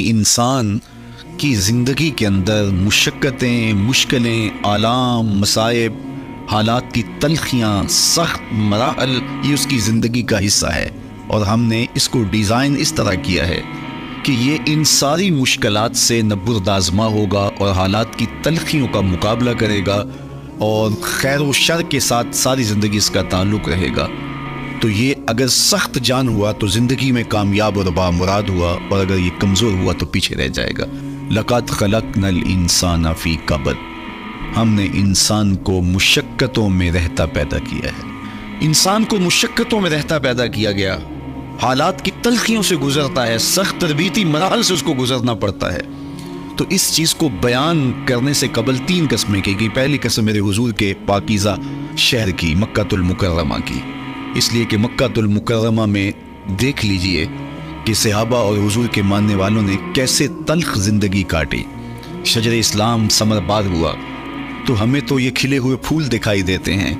انسان کی زندگی کے اندر مشقتیں، مشکلیں، آلام، مصائب، حالات کی تلخیاں، سخت مراحل، یہ اس کی زندگی کا حصہ ہے، اور ہم نے اس کو ڈیزائن اس طرح کیا ہے کہ یہ ان ساری مشکلات سے نبردآزما ہوگا اور حالات کی تلخیوں کا مقابلہ کرے گا، اور خیر و شر کے ساتھ ساری زندگی اس کا تعلق رہے گا۔ تو یہ اگر سخت جان ہوا تو زندگی میں کامیاب اور بامراد ہوا، اور اگر یہ کمزور ہوا تو پیچھے رہ جائے گا۔ لَقَدْ خَلَقْنَا الْإِنسَانَ فِي كَبَدٍ، ہم نے انسان کو مشقتوں میں رہتا پیدا کیا ہے۔ انسان کو مشقتوں میں رہتا پیدا کیا گیا، حالات کی تلخیوں سے گزرتا ہے، سخت تربیتی مراحل سے اس کو گزرنا پڑتا ہے۔ تو اس چیز کو بیان کرنے سے قبل 3 قسمیں کی گئی۔ پہلی قسم میرے حضور کے پاکیزہ شہر کی، مکہ المکرمہ کی، اس لیے کہ مکہ المکرمہ میں دیکھ لیجئے کہ صحابہ اور حضور کے ماننے والوں نے کیسے تلخ زندگی کاٹی۔ شجر اسلام ثمر بار ہوا تو ہمیں تو یہ کھلے ہوئے پھول دکھائی دیتے ہیں،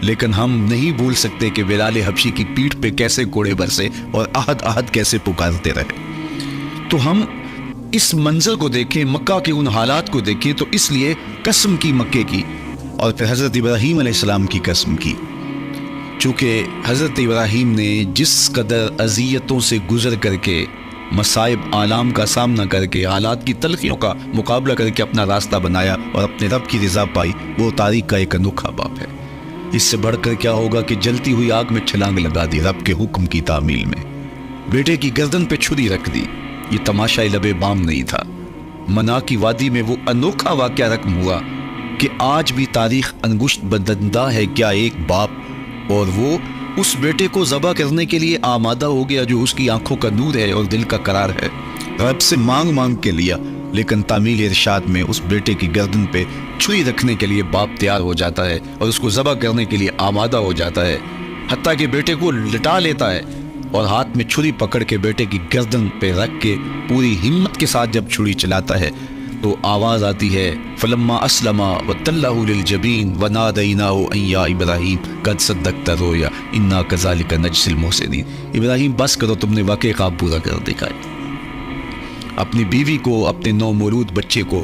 لیکن ہم نہیں بھول سکتے کہ بلال حبشی کی پیٹھ پہ کیسے کوڑے برسے اور احد احد کیسے پکارتے رہے۔ تو ہم اس منظر کو دیکھیں، مکہ کے ان حالات کو دیکھیں، تو اس لیے قسم کی مکے کی، اور پھر حضرت ابراہیم علیہ السلام کی قسم کی، چونکہ حضرت ابراہیم نے جس قدر اذیتوں سے گزر کر کے، مصائب آلام کا سامنا کر کے، حالات کی تلخیوں کا مقابلہ کر کے اپنا راستہ بنایا اور اپنے رب کی رضا پائی، وہ تاریخ کا ایک انوکھا باب ہے۔ اس سے بڑھ کر کیا ہوگا کہ جلتی ہوئی آگ میں چھلانگ لگا دی رب کے حکم کی تعمیل میں، بیٹے کی گردن پہ چھری رکھ دی۔ یہ تماشا لب بام نہیں تھا، منا کی وادی میں وہ انوکھا واقعہ رقم ہوا کہ آج بھی تاریخ انگشت بدندہ ہے کیا ایک باپ، اور وہ اس بیٹے کو ذبح کرنے کے لیے آمادہ ہو گیا جو اس کی آنکھوں کا نور ہے اور دل کا قرار ہے۔ رب سے مانگ مانگ کے لیا، لیکن تعمیل ارشاد میں اس بیٹے کی گردن پہ چھری رکھنے کے لیے باپ تیار ہو جاتا ہے اور اس کو ذبح کرنے کے لیے آمادہ ہو جاتا ہے، حتیٰ کہ بیٹے کو لٹا لیتا ہے اور ہاتھ میں چھری پکڑ کے بیٹے کی گردن پہ رکھ کے پوری ہمت کے ساتھ جب چھری چلاتا ہے تو آواز آتی ہے فلما اسلما وتلہ للجبین ونادیناہ ان یا ابراہیم قد صدقت الرؤیا انا کذالک نجزی المحسنین۔ ابراہیم بس کرو، تم نے واقعی خواب پورا کر دکھایا۔ اپنی بیوی کو، اپنے نو مولود بچے کو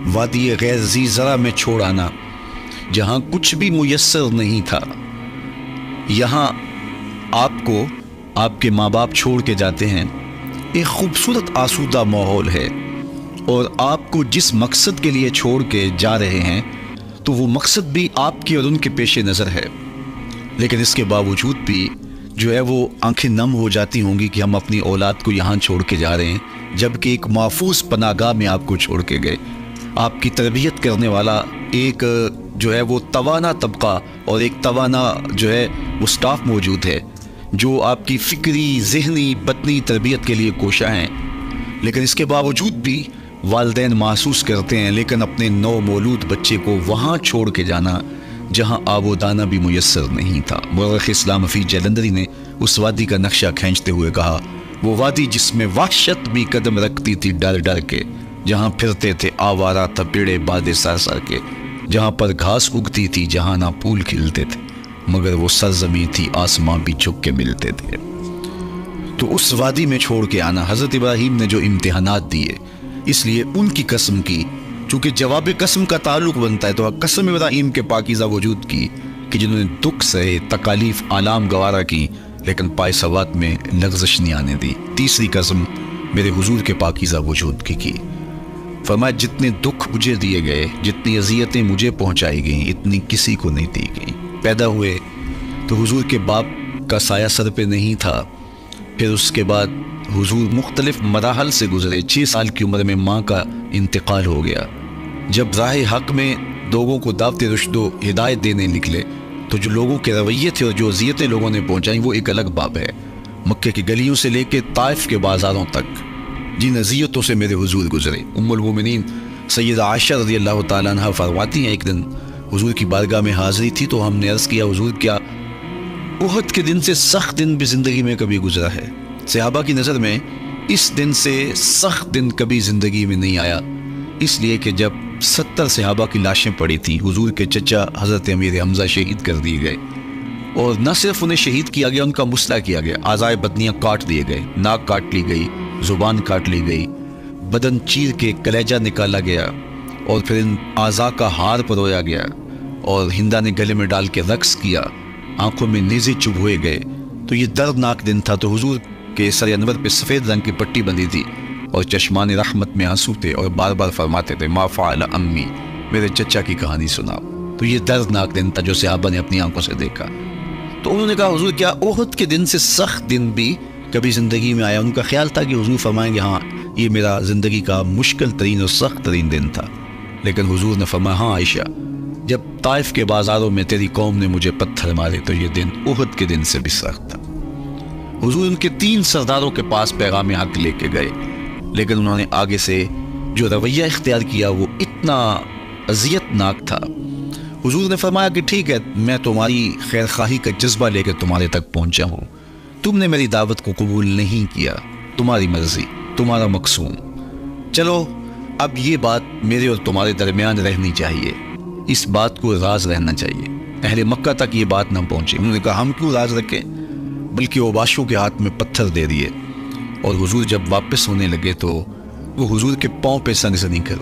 وادی غیر ذی زرع میں چھوڑ آنا، جہاں کچھ بھی میسر نہیں تھا۔ یہاں آپ کو آپ کے ماں باپ چھوڑ کے جاتے ہیں، ایک خوبصورت آسودہ ماحول ہے، اور آپ کو جس مقصد کے لیے چھوڑ کے جا رہے ہیں تو وہ مقصد بھی آپ کے اور ان کے پیش نظر ہے، لیکن اس کے باوجود بھی جو ہے وہ آنکھیں نم ہو جاتی ہوں گی کہ ہم اپنی اولاد کو یہاں چھوڑ کے جا رہے ہیں، جبکہ ایک محفوظ پناہ گاہ میں آپ کو چھوڑ کے گئے۔ آپ کی تربیت کرنے والا ایک جو ہے وہ توانا طبقہ اور ایک توانا جو ہے وہ سٹاف موجود ہے جو آپ کی فکری، ذہنی، بدنی تربیت کے لیے کوشاں ہیں، لیکن اس کے باوجود بھی والدین محسوس کرتے ہیں لیکن اپنے نو مولود بچے کو وہاں چھوڑ کے جانا جہاں آب و دانہ بھی میسر نہیں تھا۔ مورخ اسلام حفیظ جلندری نے اس وادی کا نقشہ کھینچتے ہوئے کہا، وہ وادی جس میں وحشت بھی قدم رکھتی تھی ڈر ڈر کے، جہاں پھرتے تھے آوارہ تپیڑے بادے سر سر کے، جہاں پر گھاس اگتی تھی، جہاں نہ پھول کھلتے تھے، مگر وہ سرزمین تھی آسماں بھی جھک کے ملتے تھے۔ تو اس وادی میں چھوڑ کے آنا، حضرت ابراہیم نے جو امتحانات دیے، اس لیے ان کی قسم کی، چونکہ جواب قسم کا تعلق بنتا ہے، تو قسم ابراہیم کے پاکیزہ وجود کی کہ جنہوں نے دکھ سہے، تکالیف آلام گوارا کی، لیکن پائے سوات میں لغزش نہیں آنے دی۔ تیسری قسم میرے حضور کے پاکیزہ وجود کی فرمایا جتنے دکھ مجھے دیے گئے، جتنی اذیتیں مجھے پہنچائی گئیں، اتنی کسی کو نہیں دی گئیں۔ پیدا ہوئے تو حضور کے باپ کا سایہ سر پہ نہیں تھا، پھر اس کے بعد حضور مختلف مراحل سے گزرے۔ 6 سال کی عمر میں ماں کا انتقال ہو گیا۔ جب راہ حق میں لوگوں کو دعوت رشد و ہدایت دینے نکلے تو جو لوگوں کے رویے تھے اور جو اذیتیں لوگوں نے پہنچائیں وہ ایک الگ باب ہے۔ مکے کی گلیوں سے لے کے طائف کے بازاروں تک جن اذیتوں سے میرے حضور گزرے، ام المومنین سیدہ عائشہ رضی اللہ تعالیٰ عنہ فرماتی ہیں، ایک دن حضور کی بارگاہ میں حاضری تھی تو ہم نے عرض کیا، حضور کیا احد کے دن سے سخت دن بھی زندگی میں کبھی گزرا ہے؟ صحابہ کی نظر میں اس دن سے سخت دن کبھی زندگی میں نہیں آیا، اس لیے کہ جب 70 صحابہ کی لاشیں پڑی تھیں، حضور کے چچا حضرت امیر حمزہ شہید کر دیے گئے، اور نہ صرف انہیں شہید کیا گیا، ان کا مسئلہ کیا گیا، اعضائے بدنیاں کاٹ دیے گئے، ناک کاٹ لی گئی، زبان کاٹ لی گئی، بدن چیر کے کلیجہ نکالا گیا اور پھر ان اعضاء کا ہار پرویا گیا اور ہندا نے گلے میں ڈال کے رقص کیا، آنکھوں میں نیزے چبھوئے گئے، تو یہ دردناک دن تھا۔ تو حضور کے سر انور پہ سفید رنگ کی پٹی بندھی تھی اور چشمان رحمت میں آنسو تھے، اور بار بار فرماتے تھے ما فعل امی، میرے چچا کی کہانی سناؤ۔ تو یہ دردناک دن تھا جو صحابہ نے اپنی آنکھوں سے دیکھا۔ تو انہوں نے کہا حضور کیا احد کے دن سے سخت دن بھی کبھی زندگی میں آیا؟ ان کا خیال تھا کہ حضور فرمائیں گے ہاں یہ میرا زندگی کا مشکل ترین اور سخت ترین دن تھا، لیکن حضور نے فرمایا ہاں عائشہ، جب طائف کے بازاروں میں تیری قوم نے مجھے پتھر مارے تو یہ دن احد کے دن سے بھی سخت تھا۔ حضور ان کے 3 سرداروں کے پاس پیغام حق لے کے گئے، لیکن انہوں نے آگے سے جو رویہ اختیار کیا وہ اتنا اذیت ناک تھا۔ حضور نے فرمایا کہ ٹھیک ہے، میں تمہاری خیر خواہی کا جذبہ لے کے تمہارے تک پہنچا ہوں، تم نے میری دعوت کو قبول نہیں کیا، تمہاری مرضی، تمہارا مقصود، چلو اب یہ بات میرے اور تمہارے درمیان رہنی چاہیے، اس بات کو راز رہنا چاہیے، اہل مکہ تک یہ بات نہ پہنچے۔ انہوں نے کہا ہم کیوں راز رکھیں، بلکہ اوباشوں کے ہاتھ میں پتھر دے دیے، اور حضور جب واپس ہونے لگے تو وہ حضور کے پاؤں پہ سنگسنی کر،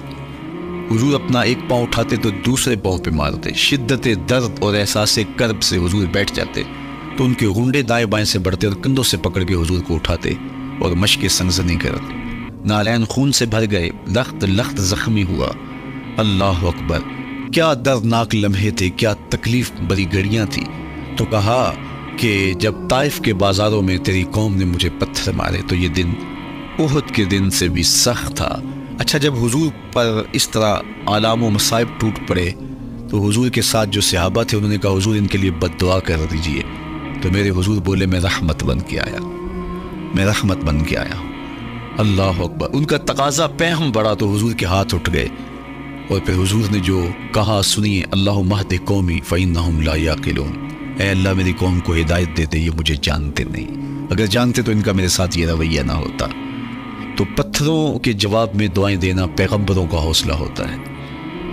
حضور اپنا ایک پاؤں اٹھاتے تو دوسرے پاؤں پہ مارتے، شدت درد اور احساس کرب سے حضور بیٹھ جاتے تو ان کے غنڈے دائیں بائیں سے بڑھتے اور کندھوں سے پکڑ کے حضور کو اٹھاتے اور مشق سنگسنی کرتے، نالین خون سے بھر گئے، لخت لخت زخمی ہوا۔ اللہ اکبر، کیا دردناک لمحے تھے، کیا تکلیف بری گھڑیاں تھیں۔ تو کہا کہ جب طائف کے بازاروں میں تیری قوم نے مجھے پتھر مارے تو یہ دن احد کے دن سے بھی سخت تھا۔ اچھا، جب حضور پر اس طرح آلام و مصائب ٹوٹ پڑے تو حضور کے ساتھ جو صحابہ تھے انہوں نے کہا حضور ان کے لیے بد دعا کر دیجئے، تو میرے حضور بولے میں رحمت بن کے آیا، میں رحمت بن کے آیا ہوں۔ اللہ اکبر، ان کا تقاضا پہم بڑا تو حضور کے ہاتھ اٹھ گئے، اور پھر حضور نے جو کہا سنیے، اللہم اہد قومی فإنہم لا یعقلون، اے اللہ میری قوم کو ہدایت دے دے، یہ مجھے جانتے نہیں، اگر جانتے تو ان کا میرے ساتھ یہ رویہ نہ ہوتا۔ تو پتھروں کے جواب میں دعائیں دینا پیغمبروں کا حوصلہ ہوتا ہے۔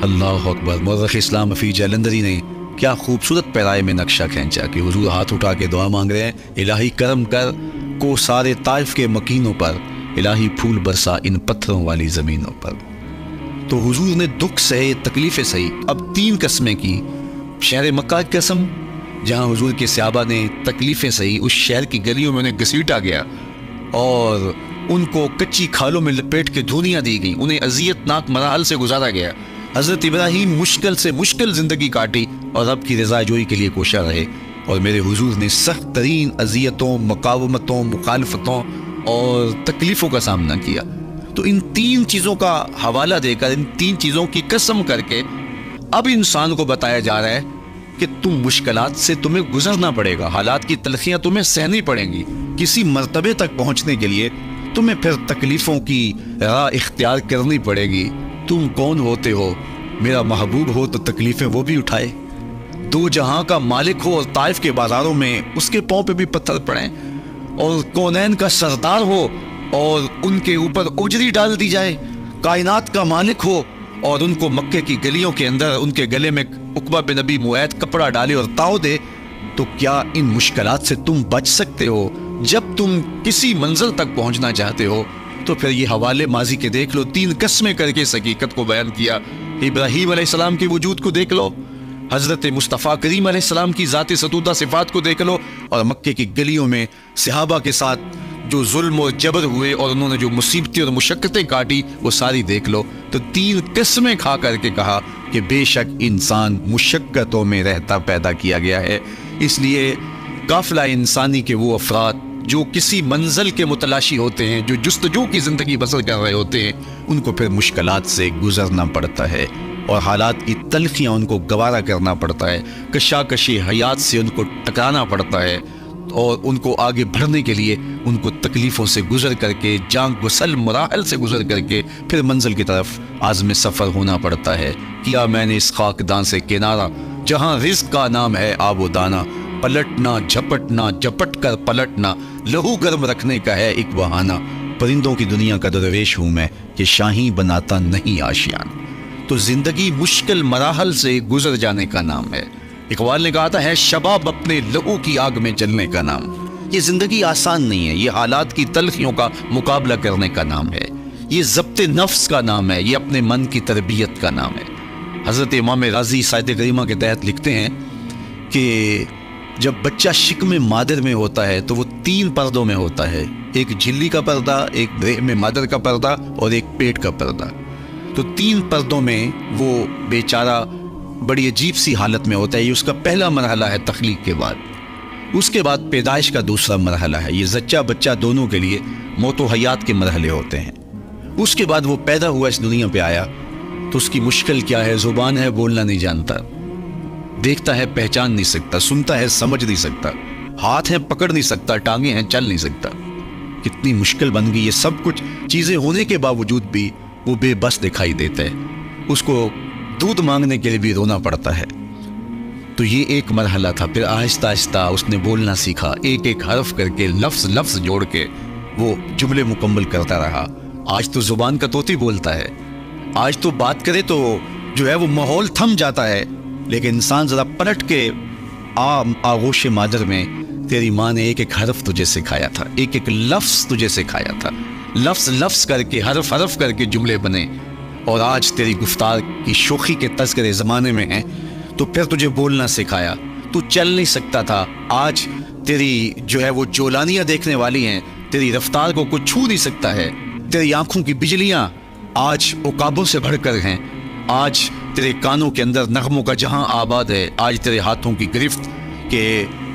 اللہ اکبر، مورخ اسلام حفیظ جلندری نے کیا خوبصورت پیرائے میں نقشہ کھینچا کہ حضور ہاتھ اٹھا کے دعا مانگ رہے ہیں، الہی کرم کر کو سارے طائف کے مکینوں پر، الہی پھول برسا ان پتھروں والی زمینوں پر۔ تو حضور نے دکھ سہے، تکلیفیں سہی، اب 3 قسمیں کی۔ شہر مکہ کی قسم، جہاں حضور کے صحابہ نے تکلیفیں سہی، اس شہر کی گلیوں میں انہیں گھسیٹا گیا اور ان کو کچی کھالوں میں لپیٹ کے دھونیاں دی گئیں، انہیں اذیت ناک مراحل سے گزارا گیا۔ حضرت ابراہیم مشکل سے مشکل زندگی کاٹی اور رب کی رضا جوئی کے لیے کوشاں رہے، اور میرے حضور نے سخت ترین اذیتوں، مقاومتوں، مخالفتوں اور تکلیفوں کا سامنا کیا۔ تو ان 3 چیزوں کا حوالہ دے کر، ان 3 چیزوں کی قسم کر کے اب انسان کو بتایا جا رہا ہے کہ تم مشکلات سے تمہیں گزرنا پڑے گا، حالات کی تلخیاں تمہیں سہنی پڑیں گی، کسی مرتبے تک پہنچنے کے لیے تمہیں پھر تکلیفوں کی راہ اختیار کرنی پڑے گی۔ تم کون ہوتے ہو؟ میرا محبوب ہو تو تکلیفیں وہ بھی اٹھائے، 2 جہاں کا مالک ہو اور طائف کے بازاروں میں اس کے پاؤں پہ بھی پتھر پڑیں، اور کونین کا سردار ہو اور ان کے اوپر اجری ڈال دی جائے، کائنات کا مالک ہو اور ان کو مکے کی گلیوں کے اندر ان کے گلے میں عقبہ بن ابی معیط کپڑا ڈالے اور تاؤ دے، تو کیا ان مشکلات سے تم بچ سکتے ہو؟ جب تم کسی منزل تک پہنچنا چاہتے ہو تو پھر یہ حوالے ماضی کے دیکھ لو، 3 قسمیں کر کے اس حقیقت کو بیان کیا۔ ابراہیم علیہ السلام کے وجود کو دیکھ لو، حضرت مصطفیٰ کریم علیہ السلام کی ذات ستودہ صفات کو دیکھ لو، اور مکے کی گلیوں میں صحابہ کے ساتھ جو ظلم و جبر ہوئے اور انہوں نے جو مصیبتیں اور مشقتیں کاٹی وہ ساری دیکھ لو۔ تو 3 قسمیں کھا کر کے کہا کہ بے شک انسان مشقتوں میں رہتا پیدا کیا گیا ہے، اس لیے قافلہ انسانی کے وہ افراد جو کسی منزل کے متلاشی ہوتے ہیں، جو جستجو کی زندگی بسر کر رہے ہوتے ہیں، ان کو پھر مشکلات سے گزرنا پڑتا ہے اور حالات کی تلخیاں ان کو گوارا کرنا پڑتا ہے، کشاکشی حیات سے ان کو ٹکرانا پڑتا ہے، اور ان کو آگے بڑھنے کے لیے ان کو تکلیفوں سے گزر کر کے، جان گسل مراحل سے گزر کر کے پھر منزل کی طرف عازم سفر ہونا پڑتا ہے۔ کیا میں نے اس خاکدان سے کنارہ جہاں رزق کا نام ہے آب و دانہ، پلٹنا جھپٹنا جھپٹ کر پلٹنا لہو گرم رکھنے کا ہے ایک بہانہ، پرندوں کی دنیا کا درویش ہوں میں کہ شاہین بناتا نہیں آشیان۔ تو زندگی مشکل مراحل سے گزر جانے کا نام ہے۔ اقبال نے کہا تھا ہے شباب اپنے لہو کی آگ میں جلنے کا نام۔ یہ زندگی آسان نہیں ہے، یہ حالات کی تلخیوں کا مقابلہ کرنے کا نام ہے۔ یہ ضبط نفس کا نام ہے، یہ اپنے من کی تربیت کا نام ہے۔ حضرت امام غازی سائد کریمہ کے تحت لکھتے ہیں کہ جب بچہ شکم مادر میں ہوتا ہے تو وہ 3 پردوں میں ہوتا ہے، ایک جھلی کا پردہ، ایک رحم مادر کا پردہ اور ایک پیٹ کا پردہ۔ تو 3 پردوں میں وہ بیچارہ بڑی عجیب سی حالت میں ہوتا ہے۔ یہ اس کا پہلا مرحلہ ہے تخلیق کے بعد۔ اس کے بعد پیدائش کا دوسرا مرحلہ ہے، یہ زچہ بچہ دونوں کے لیے موت و حیات کے مرحلے ہوتے ہیں۔ اس کے بعد وہ پیدا ہوا، اس دنیا پہ آیا تو اس کی مشکل کیا ہے؟ زبان ہے، بولنا نہیں جانتا، دیکھتا ہے پہچان نہیں سکتا، سنتا ہے سمجھ نہیں سکتا، ہاتھ ہیں پکڑ نہیں سکتا، ٹانگیں ہیں چل نہیں سکتا۔ کتنی مشکل بن گئی، یہ سب کچھ چیزیں ہونے کے باوجود بھی وہ بے بس دکھائی دیتا ہے، اس کو دودھ مانگنے کے لیے بھی رونا پڑتا ہے۔ تو یہ ایک مرحلہ تھا۔ پھر آہستہ آہستہ اس نے بولنا سیکھا، ایک ایک حرف کر کے، لفظ لفظ جوڑ کے وہ جملے مکمل کرتا رہا۔ آج تو زبان کا طوطی بولتا ہے، آج تو بات کرے تو جو ہے وہ ماحول تھم جاتا ہے، لیکن انسان ذرا پلٹ کے آغوش مادر میں تیری ماں نے ایک ایک حرف تجھے سکھایا تھا، ایک ایک لفظ تجھے سکھایا تھا، لفظ لفظ کر کے، حرف حرف کر کے جملے بنے، اور آج تیری گفتار کی شوخی کے تذکرے زمانے میں ہیں، تو پھر تجھے بولنا سکھایا۔ تو چل نہیں سکتا تھا، آج تیری جو ہے وہ جولانیاں دیکھنے والی ہیں، تیری رفتار کو کوئی چھو نہیں سکتا ہے، تیری آنکھوں کی بجلیاں آج عقابوں سے بڑھ کر ہیں، آج تیرے کانوں کے اندر نغموں کا جہاں آباد ہے، آج تیرے ہاتھوں کی گرفت کہ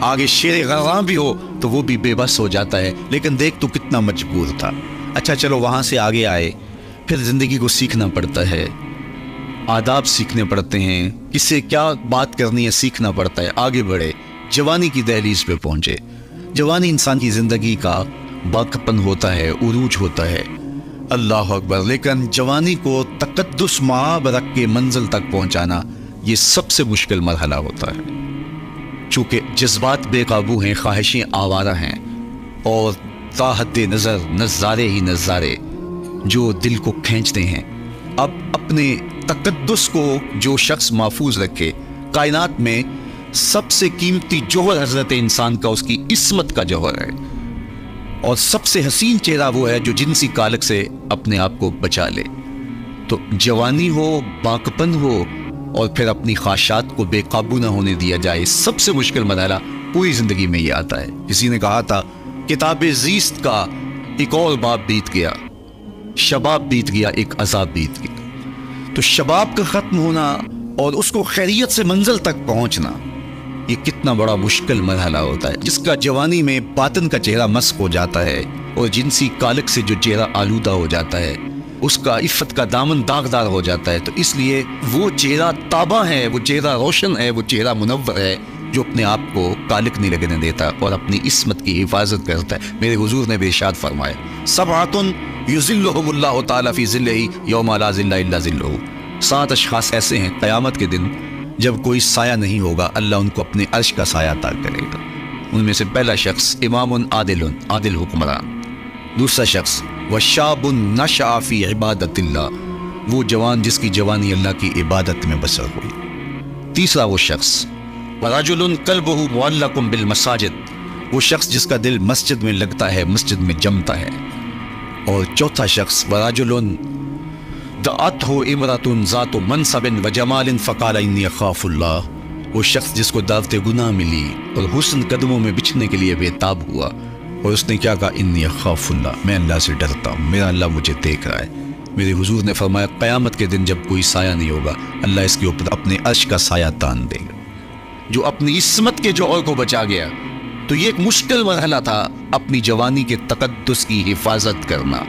آگے شیر غراں بھی ہو تو وہ بھی بے بس ہو جاتا ہے، لیکن دیکھ تو کتنا مجبور تھا۔ اچھا چلو وہاں سے آگے آئے، پھر زندگی کو سیکھنا پڑتا ہے، آداب سیکھنے پڑتے ہیں، کس سے کیا بات کرنی ہے سیکھنا پڑتا ہے، آگے بڑھے، جوانی کی دہلیز پہ پہنچے۔ جوانی انسان کی زندگی کا باقپن ہوتا ہے، عروج ہوتا ہے، اللہ اکبر، لیکن جوانی کو تقدس معاب رکھ کے منزل تک پہنچانا یہ سب سے مشکل مرحلہ ہوتا ہے، چونکہ جذبات بے قابو ہیں، خواہشیں آوارہ ہیں، اور تا حد نظر نظارے ہی نظارے جو دل کو کھینچتے ہیں۔ اب اپنے تقدس کو جو شخص محفوظ رکھے، کائنات میں سب سے قیمتی جوہر حضرت انسان کا اس کی عصمت کا جوہر ہے، اور سب سے حسین چہرہ وہ ہے جو جنسی کالک سے اپنے آپ کو بچا لے۔ تو جوانی ہو، باقپن ہو، اور پھر اپنی خواہشات کو بے قابو نہ ہونے دیا جائے، سب سے مشکل مرحلہ پوری زندگی میں یہ آتا ہے۔ کسی نے کہا تھا کتاب زیست کا ایک اور باب بیت گیا، شباب بیت گیا، ایک عذاب بیت گیا۔ تو شباب کا ختم ہونا اور اس کو خیریت سے منزل تک پہنچنا، یہ کتنا بڑا مشکل مرحلہ ہوتا ہے۔ جس کا جوانی میں باطن کا چہرہ مسخ ہو جاتا ہے اور جنسی کالک سے جو چہرہ آلودہ ہو جاتا ہے، اس کا عفت کا دامن داغدار ہو جاتا ہے۔ تو اس لیے وہ چہرہ تابہ ہے، وہ چہرہ روشن ہے، وہ چہرہ منور ہے جو اپنے آپ کو کالک نہیں لگنے دیتا اور اپنی عصمت کی حفاظت کرتا ہے۔ میرے حضور نے بھی ارشاد فرمایا، سبعۃ یظلھم اللہ تعالی فی ظلہ یوم لا ظل الا ظلہ، 7 اشخاص ایسے ہیں قیامت کے دن جب کوئی سایہ نہیں ہوگا، اللہ ان کو اپنے عرش کا سایہ عطا کرے گا۔ ان میں سے پہلا شخص امام عادل حکمران، دوسرا شخص وشاب نشأ فی عبادت اللہ، وہ جوان جس کی جوانی اللہ کی عبادت میں بسر ہوئی، تیسرا وہ شخص ورجل قلبہ معلق بالمساجد، وہ شخص جس کا دل مسجد میں لگتا ہے، مسجد میں جمتا ہے، اور چوتھا شخص ورجل دعته امرأة ذات منصب وجمال فقال انی اخاف اللہ، وہ شخص جس کو دعوت گناہ ملی اور حسن قدموں میں بچھنے کے لیے بےتاب ہوا، اور اس نے کیا کہا، انی اخاف اللہ، میں اللہ سے ڈرتا ہوں، میرا اللہ مجھے دیکھ رہا ہے۔ میرے حضور نے فرمایا قیامت کے دن جب کوئی سایہ نہیں ہوگا، اللہ اس کے اوپر اپنے عرش کا سایہ تان دے گا، جو اپنی عصمت کے جوہر کو بچا گیا۔ تو یہ ایک مشکل مرحلہ تھا، اپنی جوانی کے تقدس کی حفاظت کرنا۔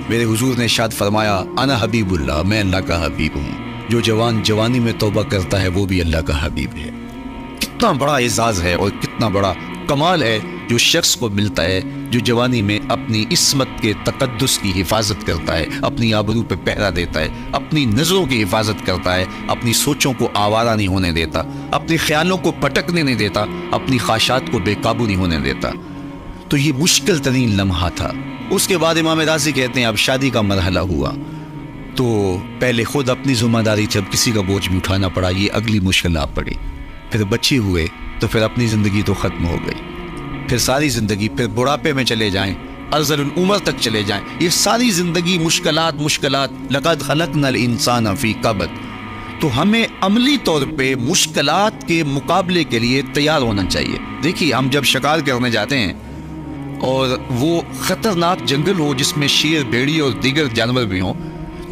میرے حضور نے ارشاد فرمایا انا حبیب اللہ، میں اللہ کا حبیب ہوں، جو جوان جوانی میں توبہ کرتا ہے وہ بھی اللہ کا حبیب ہے۔ کتنا بڑا اعزاز ہے اور کتنا بڑا کمال ہے جو شخص کو ملتا ہے جو جوانی میں اپنی عصمت کے تقدس کی حفاظت کرتا ہے، اپنی آبرو پہ پہرا دیتا ہے، اپنی نظروں کی حفاظت کرتا ہے، اپنی سوچوں کو آوارہ نہیں ہونے دیتا، اپنے خیالوں کو پٹکنے نہیں دیتا، اپنی خواہشات کو بے قابو نہیں ہونے دیتا۔ تو یہ مشکل ترین لمحہ تھا۔ اس کے بعد امام راضی کہتے ہیں اب شادی کا مرحلہ ہوا، تو پہلے خود اپنی ذمہ داری تھی، اب کسی کا بوجھ بھی اٹھانا پڑا، یہ اگلی مشکل آ پڑی۔ پھر بچے ہوئے تو پھر اپنی زندگی تو ختم ہو گئی، پھر ساری زندگی، پھر بڑھاپے میں چلے جائیں ارذل العمر تک چلے جائیں، یہ ساری زندگی مشکلات، لقد خلقنا الانسان فی کبد. تو ہمیں عملی طور پہ مشکلات کے مقابلے کے لیے تیار ہونا چاہیے. دیکھیے ہم جب شکار کرنے جاتے ہیں اور وہ خطرناک جنگل ہو جس میں شیر، بھیڑی اور دیگر جانور بھی ہوں،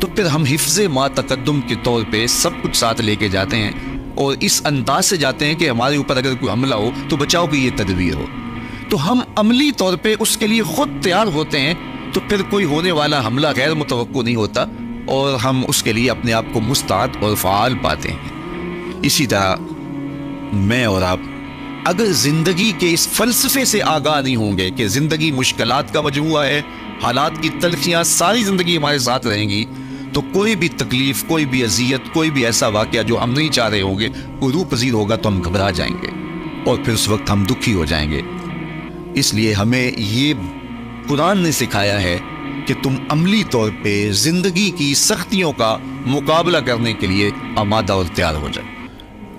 تو پھر ہم حفظ ما تقدم کے طور پہ سب کچھ ساتھ لے کے جاتے ہیں اور اس انداز سے جاتے ہیں کہ ہمارے اوپر اگر کوئی حملہ ہو تو بچاؤ کی یہ تدبیر ہو. تو ہم عملی طور پہ اس کے لیے خود تیار ہوتے ہیں، تو پھر کوئی ہونے والا حملہ غیر متوقع نہیں ہوتا اور ہم اس کے لیے اپنے آپ کو مستعد اور فعال پاتے ہیں. اسی طرح میں اور آپ اگر زندگی کے اس فلسفے سے آگاہ نہیں ہوں گے کہ زندگی مشکلات کا مجموعہ ہے، حالات کی تلخیاں ساری زندگی ہمارے ساتھ رہیں گی، تو کوئی بھی تکلیف، کوئی بھی اذیت، کوئی بھی ایسا واقعہ جو ہم نہیں چاہ رہے ہوں گے وہ روح پذیر ہوگا تو ہم گھبرا جائیں گے اور پھر اس وقت ہم دکھی ہو جائیں گے. اس لیے ہمیں یہ قرآن نے سکھایا ہے کہ تم عملی طور پہ زندگی کی سختیوں کا مقابلہ کرنے کے لیے آمادہ اور تیار ہو جائے.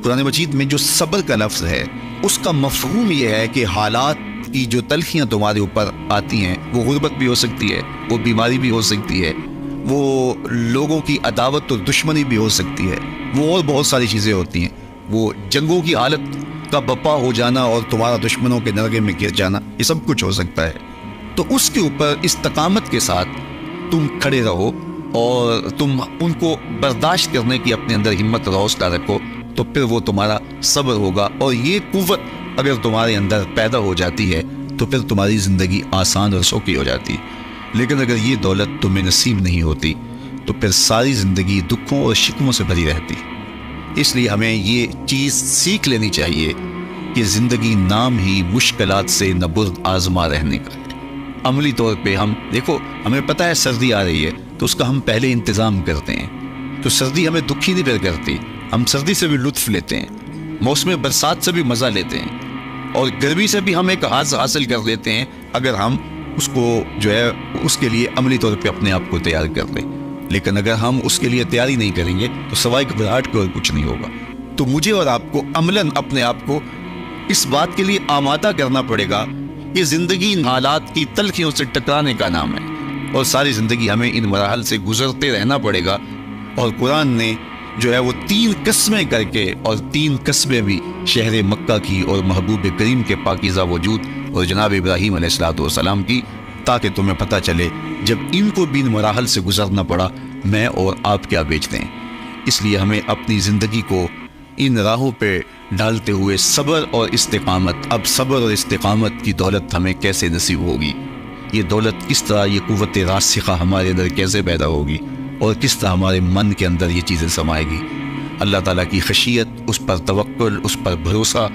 قرآن مجید میں جو صبر کا لفظ ہے اس کا مفہوم یہ ہے کہ حالات کی جو تلخیاں تمہارے اوپر آتی ہیں، وہ غربت بھی ہو سکتی ہے، وہ بیماری بھی ہو سکتی ہے، وہ لوگوں کی عداوت اور دشمنی بھی ہو سکتی ہے، وہ اور بہت ساری چیزیں ہوتی ہیں، وہ جنگوں کی حالت کا بپا ہو جانا اور تمہارا دشمنوں کے نرغے میں گر جانا، یہ سب کچھ ہو سکتا ہے. تو اس کے اوپر استقامت کے ساتھ تم کھڑے رہو اور تم ان کو برداشت کرنے کی اپنے اندر ہمت اور حوصلہ رکھو، تو پھر وہ تمہارا صبر ہوگا. اور یہ قوت اگر تمہارے اندر پیدا ہو جاتی ہے تو پھر تمہاری زندگی آسان اور سوکھی ہو جاتی ہے. لیکن اگر یہ دولت تمہیں نصیب نہیں ہوتی تو پھر ساری زندگی دکھوں اور شکووں سے بھری رہتی. اس لیے ہمیں یہ چیز سیکھ لینی چاہیے کہ زندگی نام ہی مشکلات سے نبرد آزما رہنے کا ہے. عملی طور پہ ہم دیکھو، ہمیں پتہ ہے سردی آ رہی ہے تو اس کا ہم پہلے انتظام کرتے ہیں، تو سردی ہمیں دکھی نہیں پھر کرتی، ہم سردی سے بھی لطف لیتے ہیں، موسم برسات سے بھی مزہ لیتے ہیں، اور گرمی سے بھی ہم ایک حاص حاصل کر لیتے ہیں اگر ہم اس کو جو ہے اس کے لیے عملی طور پہ اپنے آپ کو تیار کر لیں. لیکن اگر ہم اس کے لیے تیاری نہیں کریں گے تو سوائے گھبراہٹ کے اور کچھ نہیں ہوگا. تو مجھے اور آپ کو عملاً اپنے آپ کو اس بات کے لیے آمادہ کرنا پڑے گا کہ زندگی ان حالات کی تلخیوں سے ٹکرانے کا نام ہے اور ساری زندگی ہمیں ان مراحل سے گزرتے رہنا پڑے گا. اور قرآن نے جو ہے وہ 3 قسمیں کر کے، اور 3 قسمیں بھی شہر مکہ کی اور محبوب کریم کے پاکیزہ وجود اور جناب ابراہیم علیہ السلام کی، تاکہ تمہیں پتہ چلے جب ان کو بھی ان مراحل سے گزرنا پڑا میں اور آپ کیا بیچتے ہیں. اس لیے ہمیں اپنی زندگی کو ان راہوں پہ ڈالتے ہوئے صبر اور استقامت، اب صبر اور استقامت کی دولت ہمیں کیسے نصیب ہوگی، یہ دولت کس طرح، یہ قوت راسخہ ہمارے اندر کیسے پیدا ہوگی اور کس طرح ہمارے من کے اندر یہ چیزیں سمائے گی. اللہ تعالیٰ کی خشیت، اس پر توکل، اس پر بھروسہ،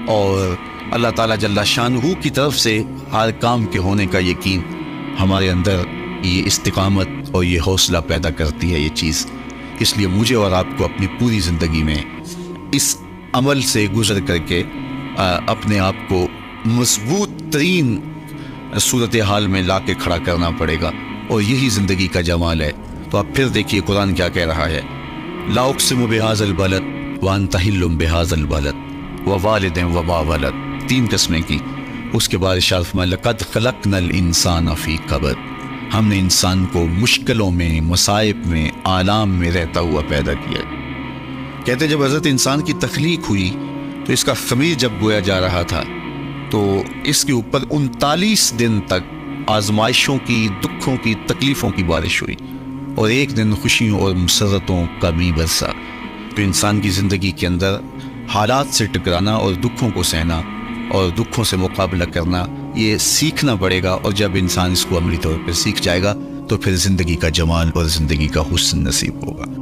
اور اللہ تعالیٰ جل شانہ کی طرف سے ہر کام کے ہونے کا یقین ہمارے اندر یہ استقامت اور یہ حوصلہ پیدا کرتی ہے یہ چیز. اس لیے مجھے اور آپ کو اپنی پوری زندگی میں اس عمل سے گزر کر کے اپنے آپ کو مضبوط ترین صورتحال میں لا کے کھڑا کرنا پڑے گا، اور یہی زندگی کا جمال ہے. تو آپ پھر دیکھیے قرآن کیا کہہ رہا ہے، لا اقسم بہذا البلد وانت حل بہذا البلد ووالد وما ولد، 3 قسمیں کی. اس کے بعد ارشاد فرمایا لقد خلقنا الانسان فی کبد، ہم نے انسان کو مشکلوں میں، مصائب میں، آلام میں رہتا ہوا پیدا کیا. کہتے جب حضرت انسان کی تخلیق ہوئی تو اس کا خمیر جب بویا جا رہا تھا تو اس کے اوپر 39 دن تک آزمائشوں کی، دکھوں کی، تکلیفوں کی بارش ہوئی، اور ایک دن خوشیوں اور مسرتوں کا می برسا. تو انسان کی زندگی کے اندر حالات سے ٹکرانا اور دکھوں کو سہنا اور دکھوں سے مقابلہ کرنا یہ سیکھنا پڑے گا. اور جب انسان اس کو عملی طور پر سیکھ جائے گا تو پھر زندگی کا جمال اور زندگی کا حسن نصیب ہوگا.